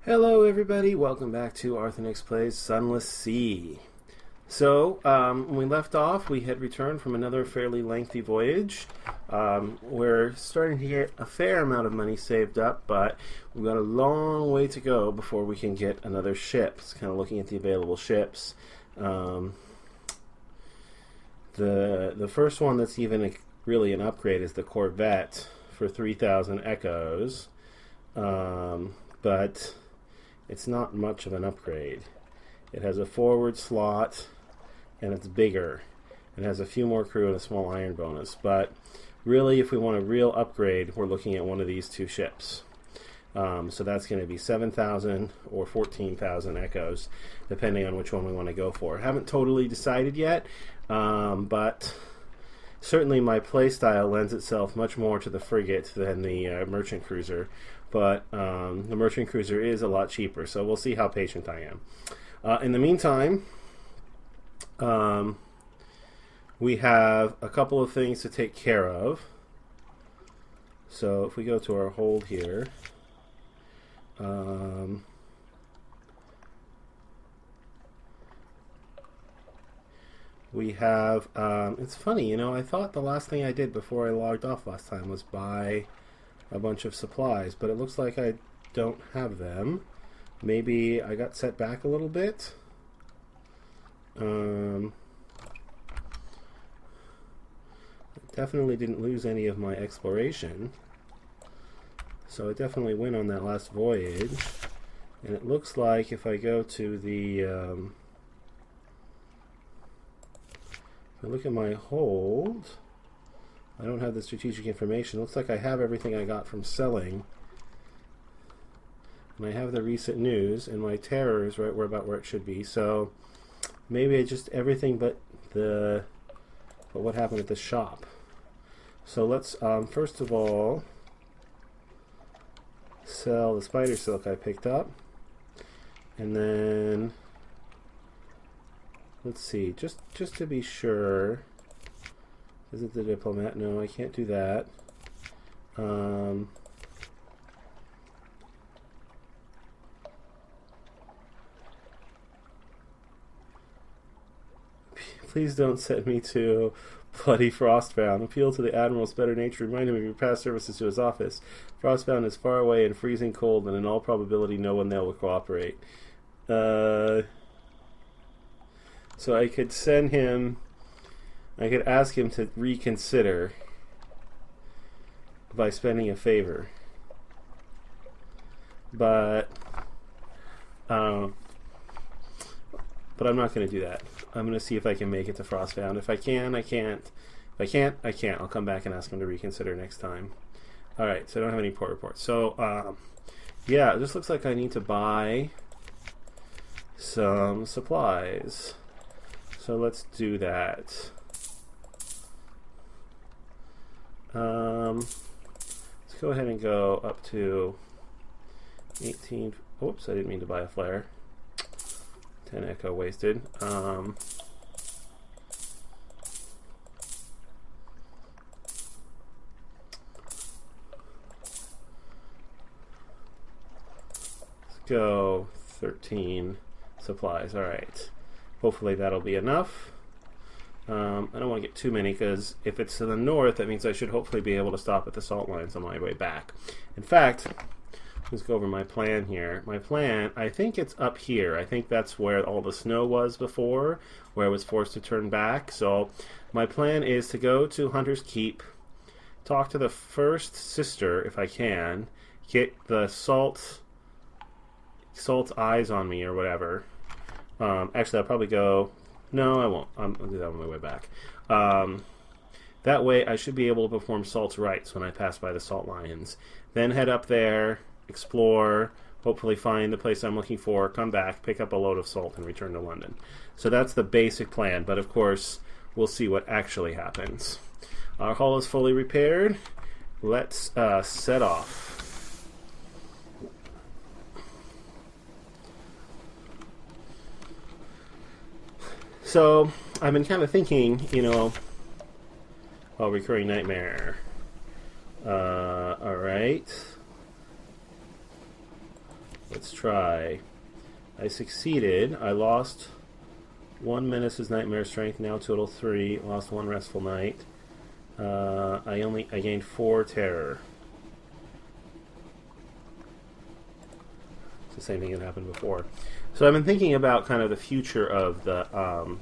Hello everybody, welcome back to Arthenex Plays Sunless Sea. So, when we left off, we had returned from another fairly lengthy voyage. We're starting to get a fair amount of money saved up, but we've got a long way to go before we can get another ship. It's kind of looking at the available ships. The first one that's even really an upgrade is the Corvette for 3,000 echoes. But it's not much of an upgrade. It has a forward slot, and it's bigger. It has a few more crew and a small iron bonus. But really, if we want a real upgrade, we're looking at one of these two ships. So that's going to be 7,000 or 14,000 echoes, depending on which one we want to go for. Haven't totally decided yet, but certainly my playstyle lends itself much more to the frigate than the merchant cruiser. But the merchant cruiser is a lot cheaper, so we'll see how patient I am. In the meantime, we have a couple of things to take care of. So if we go to our hold here, we have, it's funny, I thought the last thing I did before I logged off last time was buy a bunch of supplies, but it looks like I don't have them. Maybe I got set back a little bit. Definitely didn't lose any of my exploration, so I definitely went on that last voyage. And it looks like if I go to the if I look at my hold, I don't have the strategic information. It looks like I have everything I got from selling. And I have the recent news, and my terror is right about where it should be. So maybe I just everything but what happened at the shop. So let's first of all sell the spider silk I picked up. And then let's see, just to be sure. Is it the diplomat? No, I can't do that. Please don't send me to bloody Frostbound. Appeal to the Admiral's better nature. Remind him of your past services to his office. Frostbound is far away and freezing cold, and in all probability no one there will cooperate. So I could send him... I could ask him to reconsider by spending a favor, but I'm not going to do that. I'm going to see if I can make it to Frostbound. If I can, I can't. If I can't, I can't. I'll come back and ask him to reconsider next time. Alright, so I don't have any port reports. So, yeah, this looks like I need to buy some supplies. So let's do that. Let's go ahead and go up to 18. Oops, I didn't mean to buy a flare. 10 echo wasted. Let's go 13 supplies. Alright. Hopefully that'll be enough. I don't want to get too many, because if it's to the north, that means I should hopefully be able to stop at the salt lines on my way back. In fact, let's go over my plan here. My plan, I think it's up here. I think that's where all the snow was before, where I was forced to turn back. So my plan is to go to Hunter's Keep, talk to the first sister if I can, get the salt's eyes on me or whatever. Actually, I'll probably go... No, I won't. I'll do that on my way back. That way, I should be able to perform Salt's rites when I pass by the Salt Lions. Then head up there, explore, hopefully find the place I'm looking for, come back, pick up a load of salt, and return to London. So that's the basic plan, but of course, we'll see what actually happens. Our hull is fully repaired. Let's set off. So, I've been kind of thinking, recurring nightmare. Alright. Let's try. I succeeded. I lost 1 Menace's Nightmare Strength, now total 3. Lost 1 Restful Night. I gained 4 Terror. It's the same thing that happened before. So I've been thinking about kind of the future of the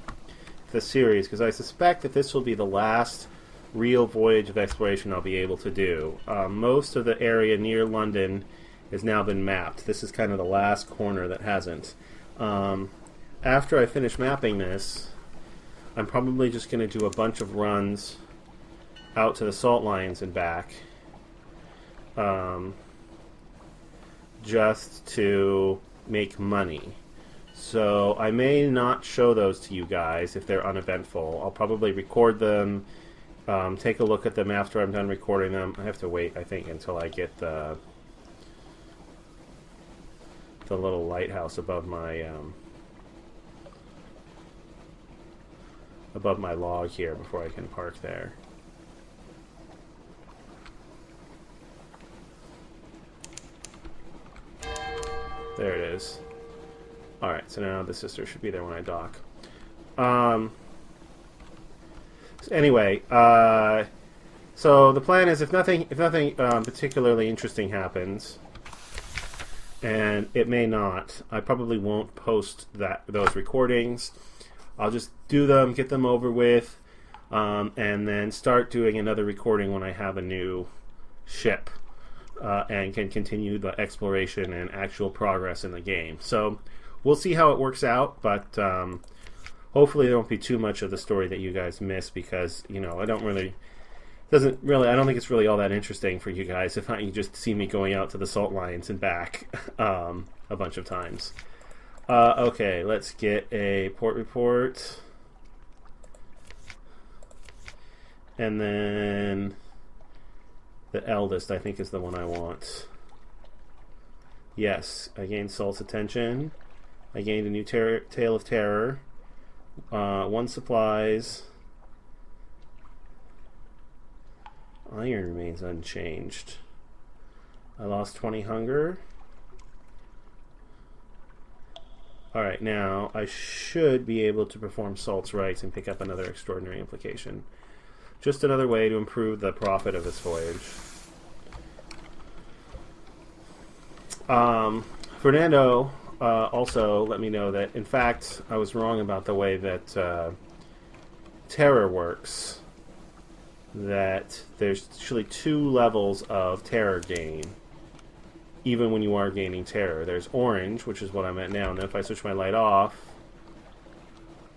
series, because I suspect that this will be the last real voyage of exploration I'll be able to do. Most of the area near London has now been mapped. This is kind of the last corner that hasn't. After I finish mapping this, I'm probably just going to do a bunch of runs out to the salt lions and back, just to make money. So I may not show those to you guys if they're uneventful. I'll probably record them, take a look at them after I'm done recording them. I have to wait, I think, until I get the little lighthouse above my log here before I can park there. There it is. Alright, so now the sister should be there when I dock. So anyway, so the plan is if nothing particularly interesting happens, and it may not, I probably won't post those recordings. I'll just do them, get them over with, and then start doing another recording when I have a new ship. And can continue the exploration and actual progress in the game. So we'll see how it works out, but hopefully there won't be too much of the story that you guys miss, because I don't think it's really all that interesting for you guys if you just see me going out to the salt lions and back a bunch of times. Okay, let's get a port report, and then the eldest, I think, is the one I want. Yes, I gained Salt's attention. I gained a new Tale of Terror. 1 supplies. Iron remains unchanged. I lost 20 hunger. Alright, now I should be able to perform Salt's rites and pick up another extraordinary implication. Just another way to improve the profit of this voyage. Fernando also let me know that, in fact, I was wrong about the way that Terror works. That there's actually 2 levels of Terror gain, even when you are gaining Terror. There's Orange, which is what I'm at now, and then if I switch my light off,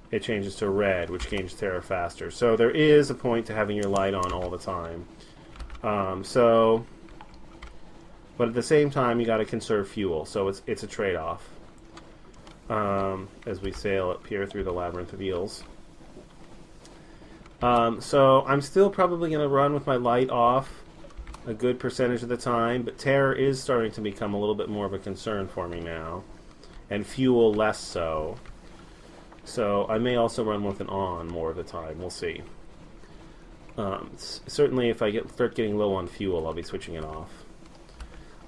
it changes to red, which gains Terror faster. So there is a point to having your light on all the time. But at the same time, you got to conserve fuel, so it's a trade-off. As we sail up here through the labyrinth of eels. So I'm still probably going to run with my light off a good percentage of the time, but Terror is starting to become a little bit more of a concern for me now, and fuel less so. So I may also run with it on more of the time. We'll see. Certainly if I start getting low on fuel, I'll be switching it off.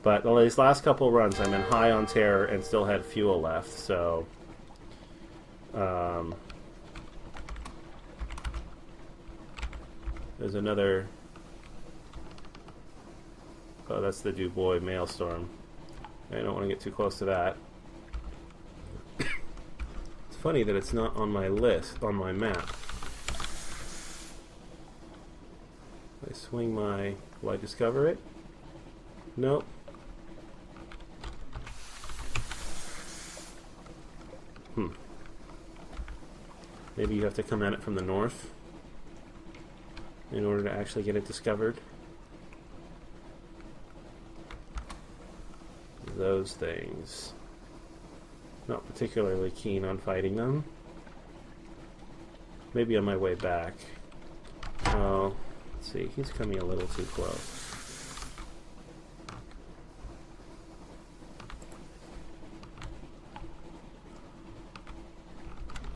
But these last couple runs, I'm in high on Terror and still had fuel left, so there's another. Oh, that's the Dubois Maelstrom. I don't want to get too close to that. It's funny that it's not on my list, on my map. I swing my... Will I discover it? Nope. Maybe you have to come at it from the north in order to actually get it discovered. Those things. Not particularly keen on fighting them. Maybe on my way back. Oh, let's see. He's coming a little too close.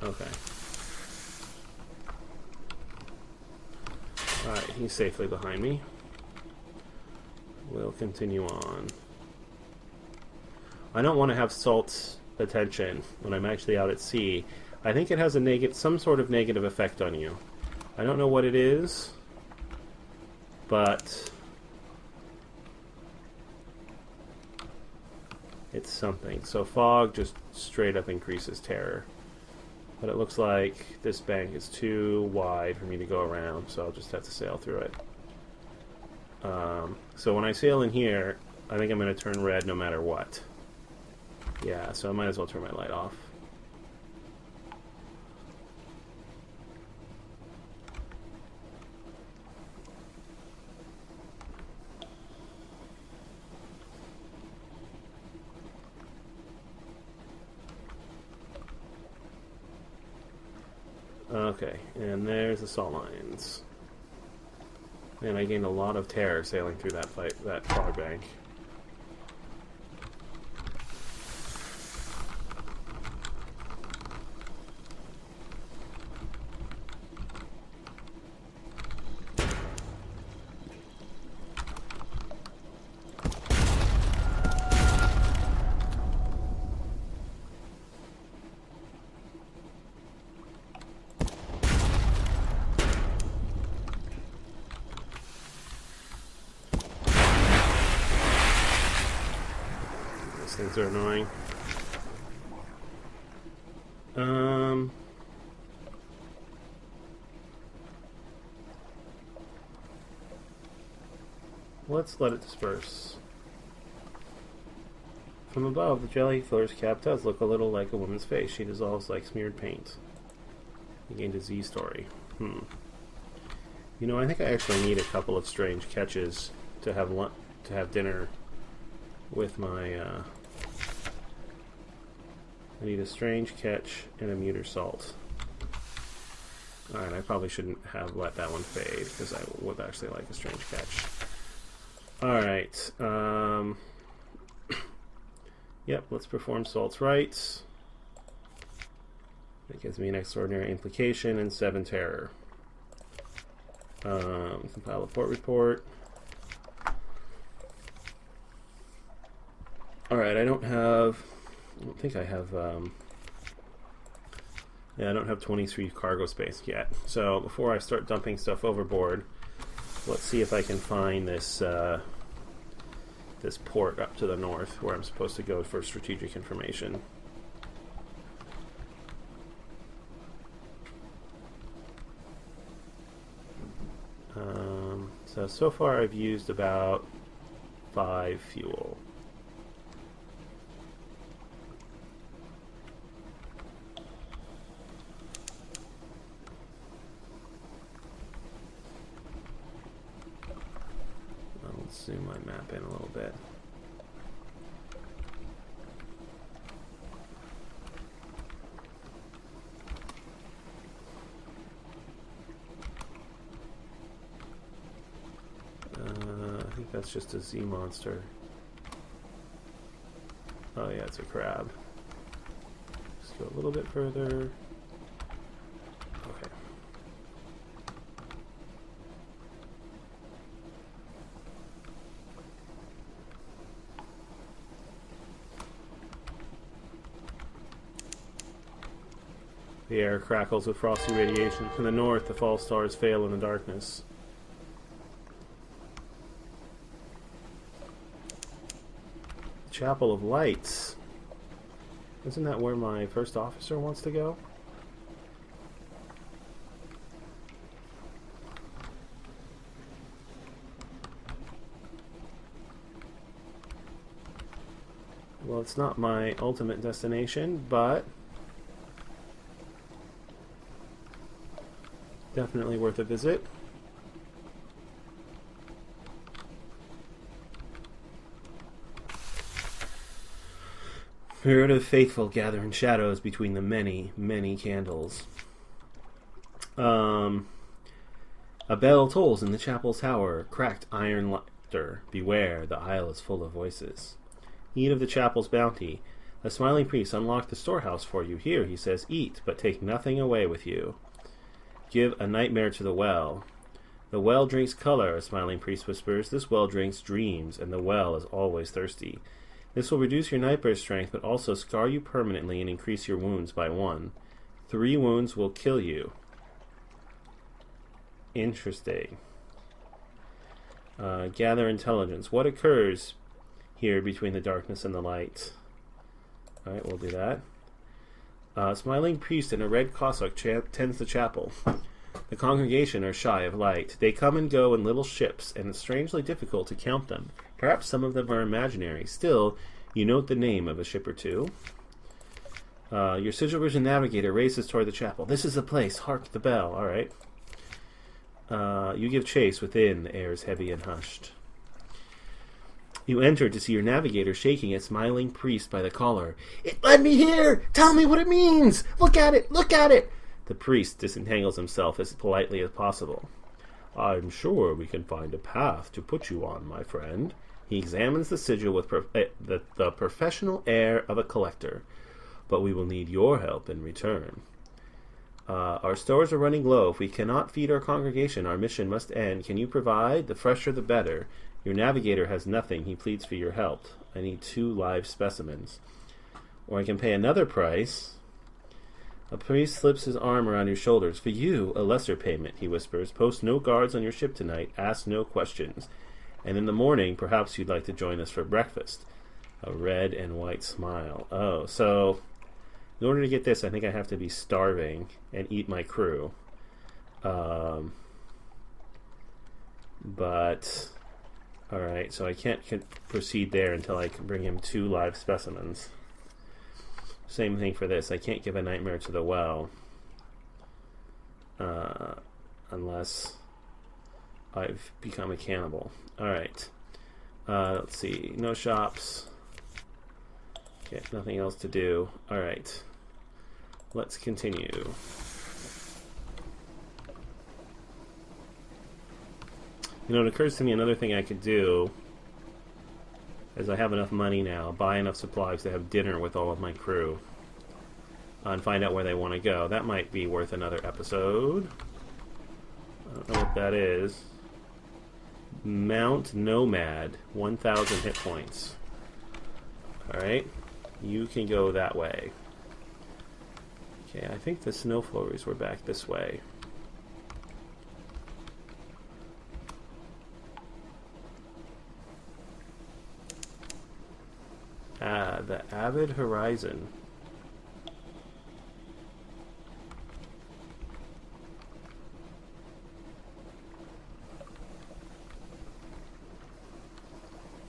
Okay. Alright, he's safely behind me. We'll continue on. I don't want to have salt attention when I'm actually out at sea. I think it has a some sort of negative effect on you. I don't know what it is, but it's something. So fog just straight up increases terror. But it looks like this bank is too wide for me to go around, so I'll just have to sail through it. So when I sail in here, I think I'm going to turn red no matter what. Yeah, so I might as well turn my light off. Okay, and there's the salt lines. And I gained a lot of terror sailing through that fog bank. Things are annoying. Let's let it disperse. From above, the jellyfiller's cap does look a little like a woman's face. She dissolves like smeared paint. You gained a Z story. You know, I think I actually need a couple of strange catches to have dinner with my. I need a strange catch and a muter salt. Alright, I probably shouldn't have let that one fade, because I would actually like a strange catch. Alright, yep, let's perform salt's rites. That gives me an extraordinary implication and 7 terror. Compile a port report. Alright, I don't think I have, yeah, I don't have 23 cargo space yet. So before I start dumping stuff overboard, let's see if I can find this, this port up to the north where I'm supposed to go for strategic information. So far I've used about 5 fuel. Zoom my map in a little bit. I think that's just a Z monster. Oh yeah, it's a crab. Just go a little bit further. Okay. The air crackles with frosty radiation. To the north, the false stars fail in the darkness. The Chapel of Lights. Isn't that where my first officer wants to go? Well, it's not my ultimate destination, but definitely worth a visit. A herd of faithful gather in shadows between the many, many candles. A bell tolls in the chapel's tower, cracked iron lecter. Beware, the aisle is full of voices. Eat of the chapel's bounty. A smiling priest unlocked the storehouse for you. Here, he says, eat, but take nothing away with you. Give a nightmare to the well. The well drinks color, a smiling priest whispers. This well drinks dreams, and the well is always thirsty. This will reduce your nightmare strength, but also scar you permanently and increase your wounds by 1. 3 wounds will kill you. Interesting. Gather intelligence. What occurs here between the darkness and the light? Alright, we'll do that. Smiling priest in a red cassock tends the chapel. The congregation are shy of light. They come and go in little ships, and it's strangely difficult to count them. Perhaps some of them are imaginary. Still, you note the name of a ship or two. Your sigil vision navigator races toward the chapel. This is the place. Hark the bell. Alright. You give chase within. The air is heavy and hushed. You enter to see your navigator shaking a smiling priest by the collar. It led me here! Tell me what it means! Look at it! Look at it! The priest disentangles himself as politely as possible. I'm sure we can find a path to put you on, my friend. He examines the sigil with the professional air of a collector. But we will need your help in return. Our stores are running low. If we cannot feed our congregation, our mission must end. Can you provide? The fresher the better. Your navigator has nothing. He pleads for your help. I need 2 live specimens. Or I can pay another price. A priest slips his arm around your shoulders. For you, a lesser payment, he whispers. Post no guards on your ship tonight. Ask no questions. And in the morning, perhaps you'd like to join us for breakfast. A red and white smile. Oh, so in order to get this, I think I have to be starving and eat my crew. But alright, so I can't proceed there until I can bring him 2 live specimens. Same thing for this. I can't give a nightmare to the well unless I've become a cannibal. Alright. Let's see. No shops. Okay, nothing else to do. Alright. Let's continue. You know, it occurs to me another thing I could do is I have enough money now, buy enough supplies to have dinner with all of my crew and find out where they want to go. That might be worth another episode. I don't know what that is. Mount Nomad, 1,000 hit points. Alright, you can go that way. Okay, I think the snow flurries were back this way. The Avid Horizon.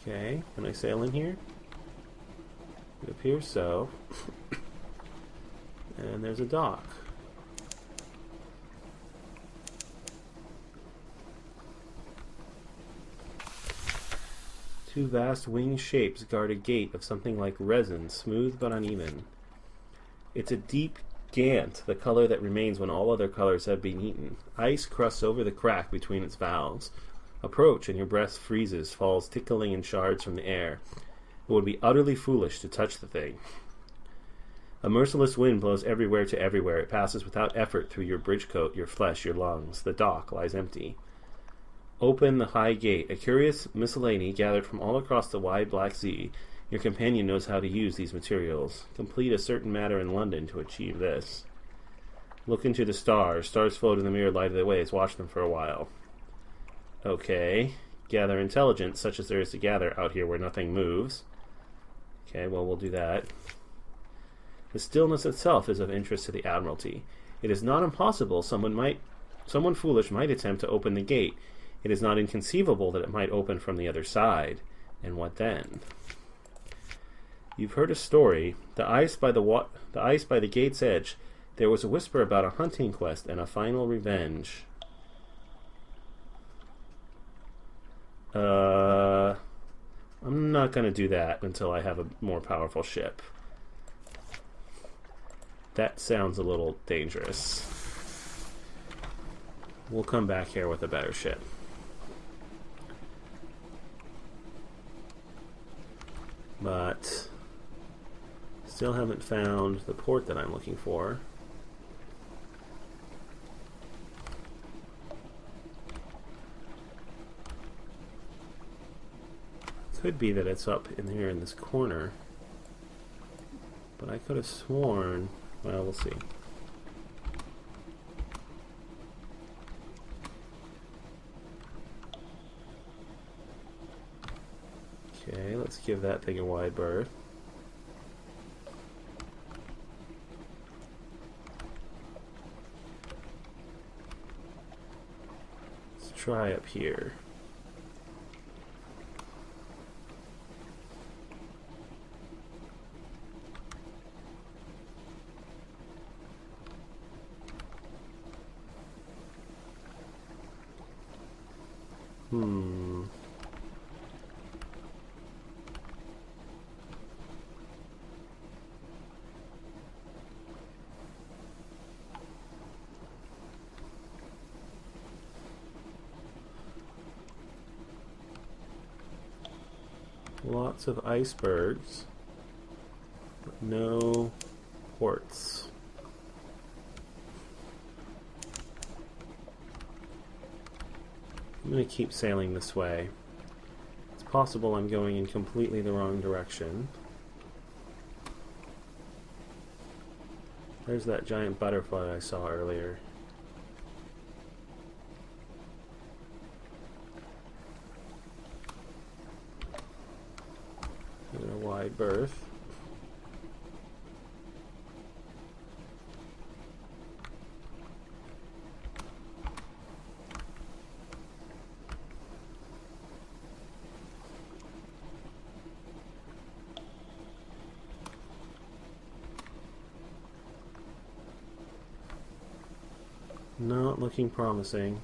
Okay, can I sail in here? It appears so. And there's a dock. Two vast winged shapes guard a gate of something like resin, smooth but uneven. It's a deep gant, the color that remains when all other colors have been eaten. Ice crusts over the crack between its valves. Approach, and your breath freezes, falls tickling in shards from the air. It would be utterly foolish to touch the thing. A merciless wind blows everywhere to everywhere. It passes without effort through your bridgecoat, your flesh, your lungs. The dock lies empty. Open the Highgate, a curious miscellany gathered from all across the wide Black Sea. Your companion knows how to use these materials. Complete a certain matter in London to achieve this. Look into the stars. Stars float in the mirror light of the waves. Watch them for a while. Okay. Gather intelligence, such as there is to gather out here where nothing moves. Okay, well, we'll do that. The stillness itself is of interest to the Admiralty. It is not impossible someone foolish might attempt to open the gate. It is not inconceivable that it might open from the other side. And what then? You've heard a story. The ice by the gate's edge. There was a whisper about a hunting quest and a final revenge. I'm not going to do that until I have a more powerful ship. That sounds a little dangerous. We'll come back here with a better ship. But still haven't found the port that I'm looking for. could be that it's up in here in this corner. But I could have sworn... Well, we'll see. Okay, let's give that thing a wide berth. Let's try up here. Lots of icebergs, but no ports. I'm going to keep sailing this way. It's possible I'm going in completely the wrong direction. There's that giant butterfly I saw earlier. And a wide berth. Not looking promising.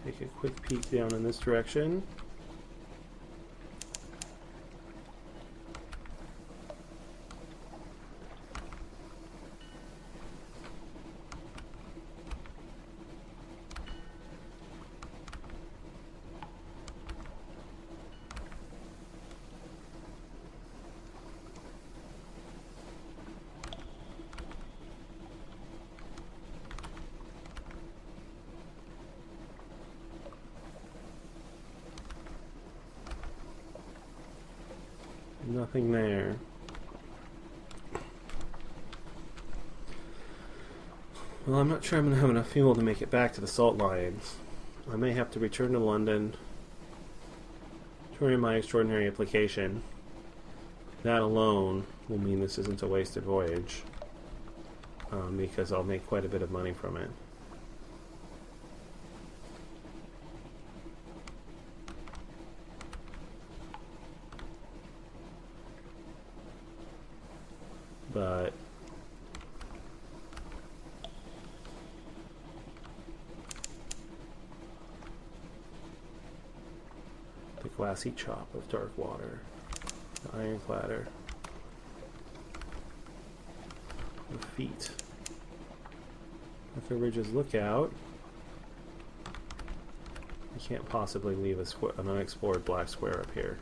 Take a quick peek down in this direction. Nothing there. Well, I'm not sure I'm going to have enough fuel to make it back to the Salt Lions. I may have to return to London, turn in my extraordinary application. That alone will mean this isn't a wasted voyage, because I'll make quite a bit of money from it. But the glassy chop of dark water, the ironcladder, the feet at the Ridge's Lookout. You can't possibly leave an unexplored black square up here.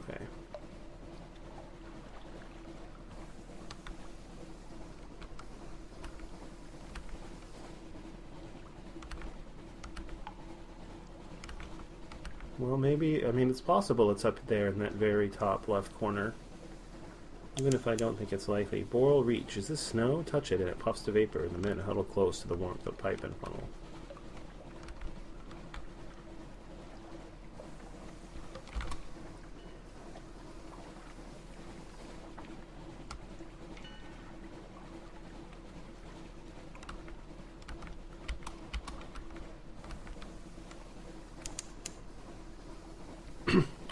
Okay. Well, maybe, I mean, it's possible it's up there in that very top left corner. Even if I don't think it's likely. Boral Reach. Is this snow? Touch it and it puffs to vapor, and the men huddle close to the warmth of pipe and funnel.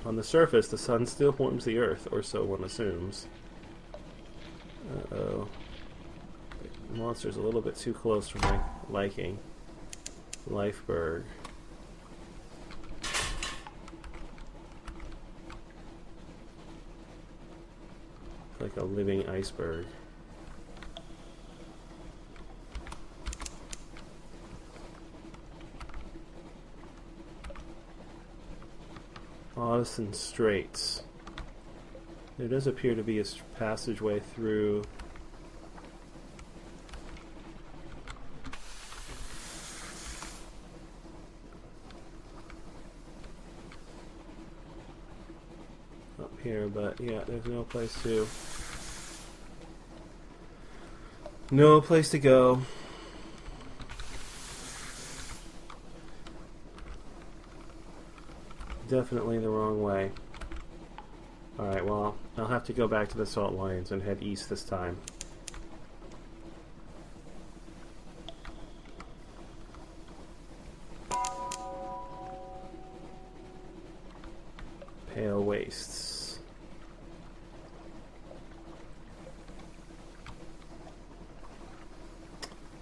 On the surface, the sun still warms the earth, or so one assumes. Uh-oh. The monster's a little bit too close for my liking. Lifeberg. Like a living iceberg. Audison Straits. There does appear to be a passageway through. Up here, but yeah, there's no place to. No place to go. Definitely the wrong way. Alright, well, I'll have to go back to the Salt Lions and head east this time. Pale Wastes.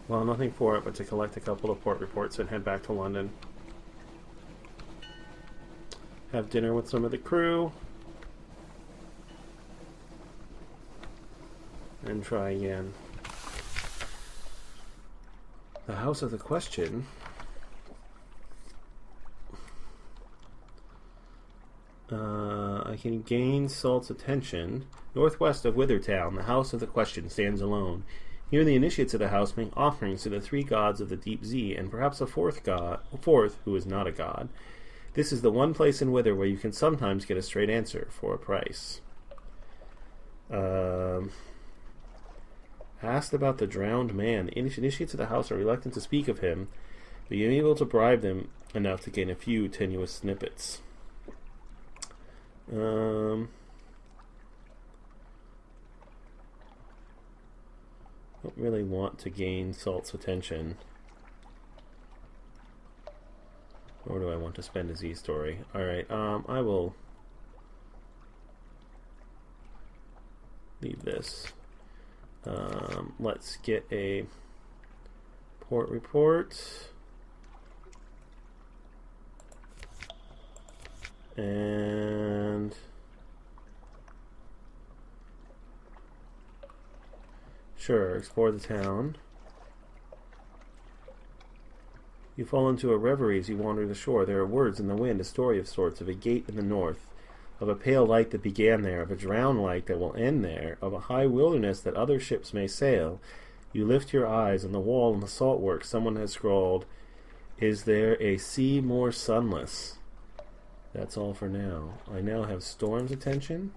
Well, nothing for it but to collect a couple of port reports and head back to London. Have dinner with some of the crew. And try again. The House of the Question. I can gain Salt's attention. Northwest of Withertown, the House of the Question stands alone. Here the initiates of the house make offerings to the three gods of the deep sea, and perhaps a fourth, who is not a god. This is the one place in Wither where you can sometimes get a straight answer for a price. Asked about the drowned man. The initiates of the house are reluctant to speak of him, but you're able to bribe them enough to gain a few tenuous snippets. Don't really want to gain Salt's attention. Or do I want to spend a Z story? Alright, I will leave this. Let's get a port report. And sure, explore the town. You fall into a reverie as you wander the shore. There are words in the wind, a story of sorts, of a gate in the north, of a pale light that began there, of a drowned light that will end there, of a high wilderness that other ships may sail. You lift your eyes. On the wall in the salt works someone has scrawled, "Is there a sea more sunless?" That's all for now. I now have Storm's attention.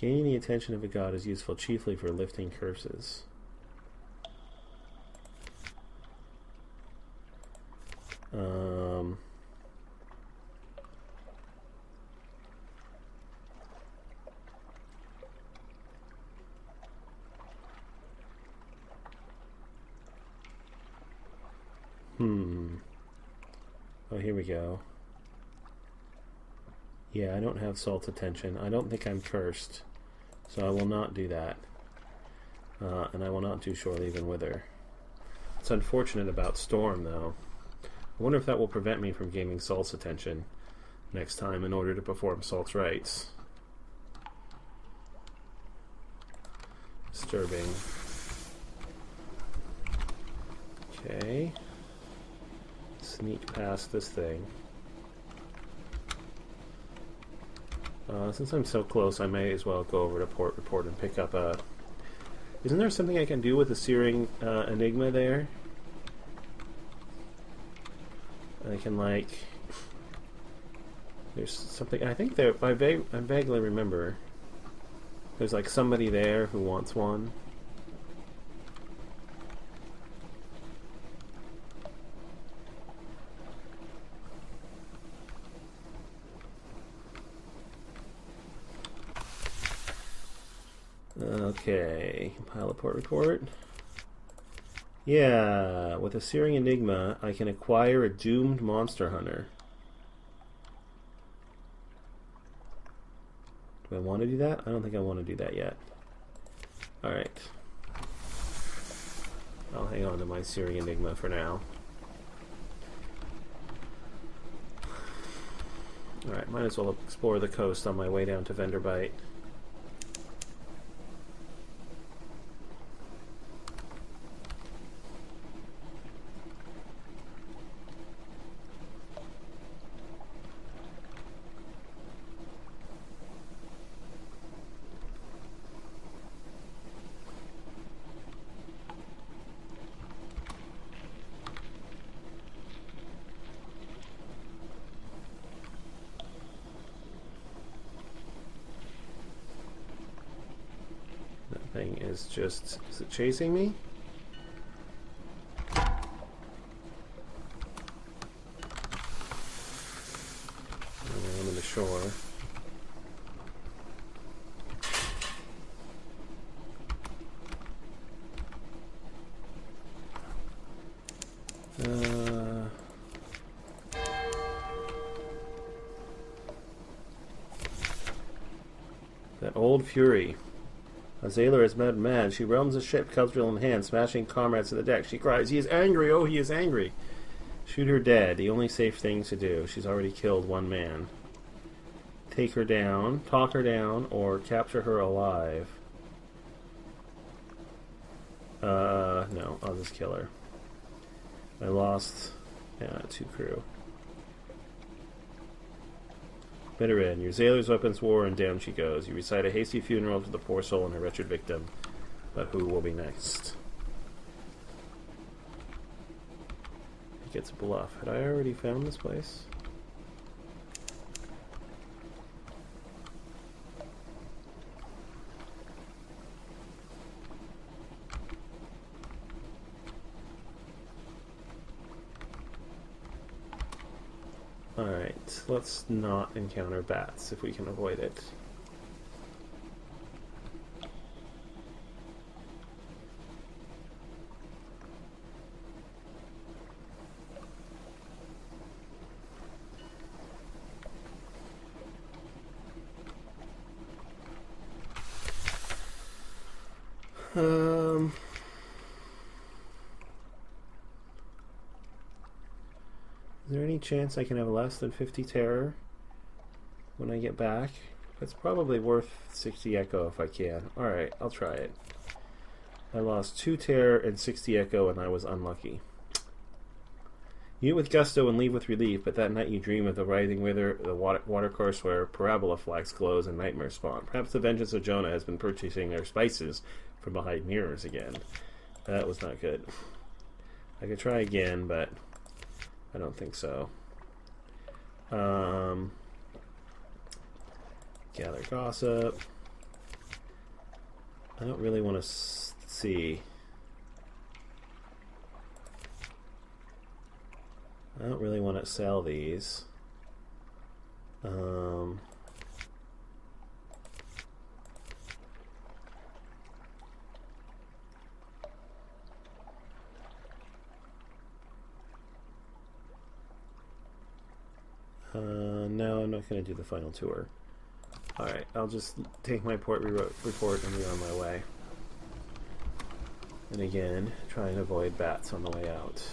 Gaining the attention of a god is useful chiefly for lifting curses. Oh, here we go. Yeah, I don't have Salt's attention. I don't think I'm cursed, so I will not do that. And I will not do Shore Leave and Wither. It's unfortunate about Storm, though. I wonder if that will prevent me from gaining Salt's attention next time in order to perform Salt's rites. Disturbing. Okay. Sneak past this thing. Since I'm so close, I may as well go over to Port Report and pick up a... Isn't there something I can do with the Searing Enigma there? I can, like... There's something... I think there... I vaguely remember. There's, like, somebody there who wants one. Okay, compile port report. Yeah, with a Searing Enigma, I can acquire a doomed monster hunter. Do I want to do that? I don't think I want to do that yet. Alright. I'll hang on to my Searing Enigma for now. Alright, might as well explore the coast on my way down to Venderbite. That thing is just... Is it chasing me? I'm in the shore. That old fury. A sailor is mad. She roams the ship, cudgel in hand, smashing comrades to the deck. She cries, "He is angry! Oh, he is angry!" Shoot her dead. The only safe thing to do. She's already killed one man. Take her down, talk her down, or capture her alive. No, I'll just kill her. I lost 2 crew. Bitter end. Your sailor's weapons wore, and down she goes. You recite a hasty funeral to the poor soul and her wretched victim. But who will be next? He gets bluff. Had I already found this place? Alright, let's not encounter bats if we can avoid it. Is there any chance I can have less than 50 terror when I get back? It's probably worth 60 echo if I can. Alright, I'll try it. I lost 2 terror and 60 echo and I was unlucky. You eat with gusto and leave with relief, but that night you dream of the writhing wither, the watercourse where parabola flax glows and nightmares spawn. Perhaps the vengeance of Jonah has been purchasing their spices from behind mirrors again. That was not good. I could try again, but I don't think so. Gather gossip. I don't really want to see. I don't really want to sell these. No, I'm not going to do the final tour. Alright, I'll just take my report and be on my way. And again, try and avoid bats on the way out.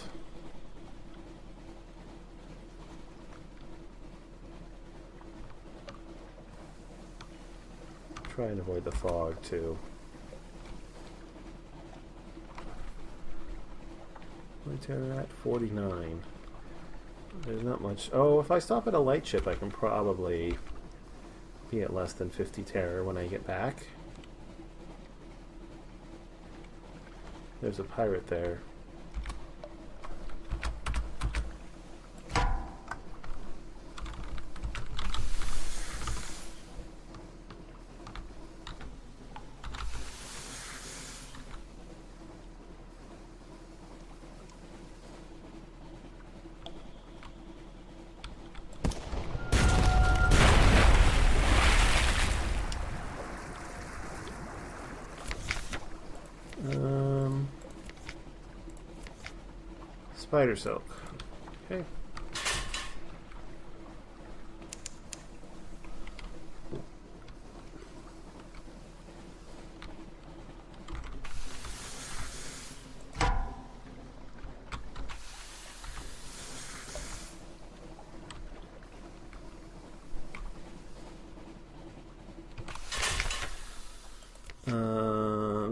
Try and avoid the fog too. My terror at 49. There's not much. Oh, if I stop at a light ship, I can probably be at less than 50 terror when I get back. There's a pirate there. Spider silk. Okay.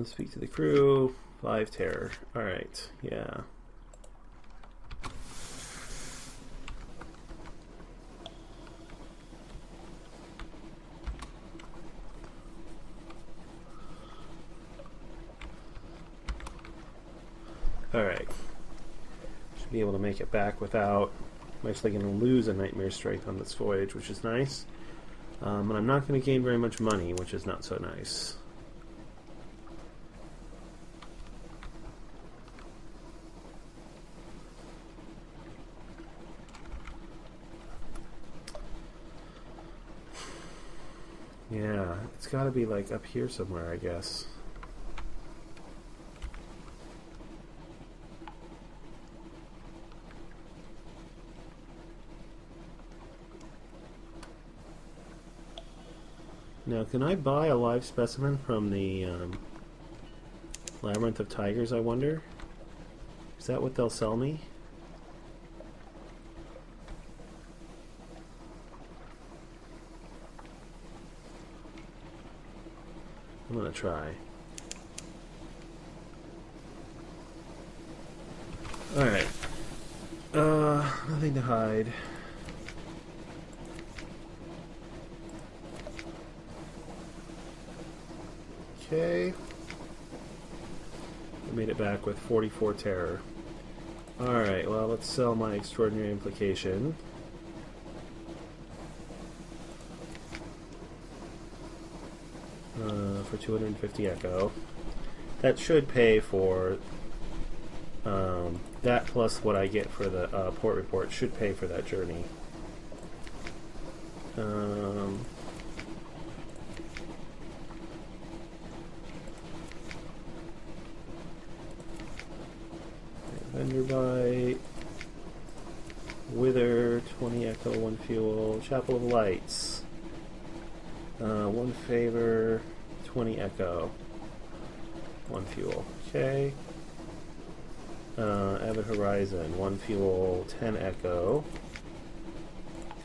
Speak to the crew. 5 terror. Alright, yeah. Alright. Should be able to make it back without... I'm actually going to lose a nightmare strength on this voyage, which is nice. And I'm not going to gain very much money, which is not so nice. Yeah, it's got to be like up here somewhere, I guess. Now, can I buy a live specimen from the Labyrinth of Tigers, I wonder? Is that what they'll sell me? I'm gonna try. Alright. Nothing to hide. Okay. I made it back with 44 terror. Alright, well, let's sell my extraordinary implication. For 250 echo. That should pay for that, plus what I get for the port report should pay for that journey. Vendor bite, Wither, 20 echo, 1 fuel, Chapel of Lights, 1 favor, 20 echo, 1 fuel. Okay. Avid Horizon, 1 fuel, 10 echo.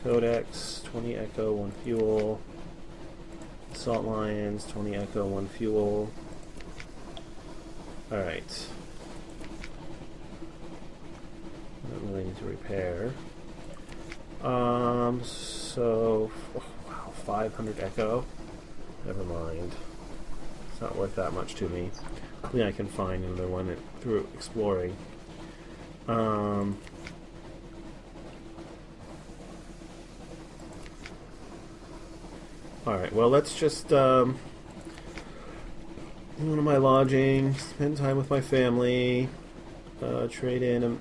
Codex, 20 echo, 1 fuel. Salt Lions, 20 echo, 1 fuel. Alright. Don't really need to repair. So, oh, wow, 500 echo. Never mind. It's not worth that much to me. I think I can find another one through exploring. Alright, well, let's just go to my lodging, spend time with my family, trade in a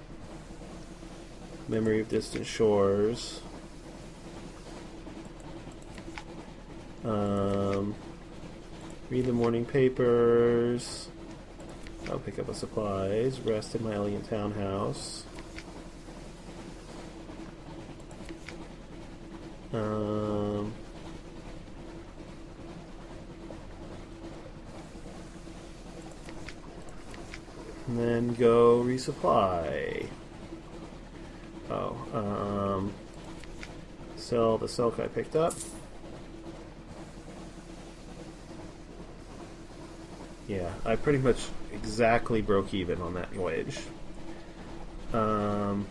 Memory of Distant Shores. Read the morning papers. I'll pick up the supplies. Rest in my elegant townhouse. And then go resupply. Sell the silk I picked up. Yeah, I pretty much exactly broke even on that voyage. Well,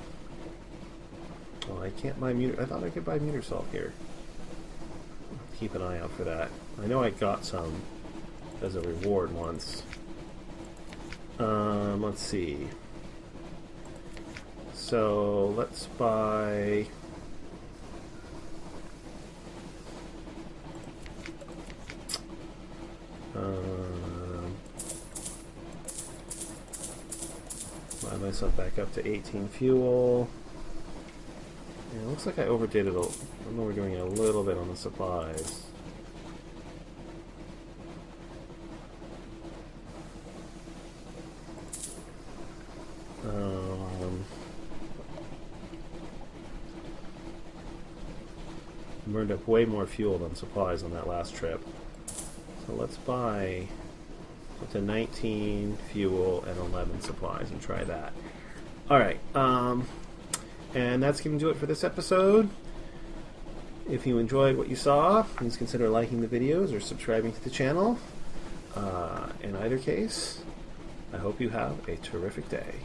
I can't buy muter. I thought I could buy muter salt here. Keep an eye out for that. I know I got some as a reward once. Let's see. So let's buy. Buy myself back up to 18 fuel. Yeah, it looks like I overdid it. I know we're doing a little bit on the supplies. Burned up way more fuel than supplies on that last trip. So let's buy up to 19 fuel and 11 supplies and try that. Alright, and that's going to do it for this episode. If you enjoyed what you saw, please consider liking the videos or subscribing to the channel. In either case, I hope you have a terrific day.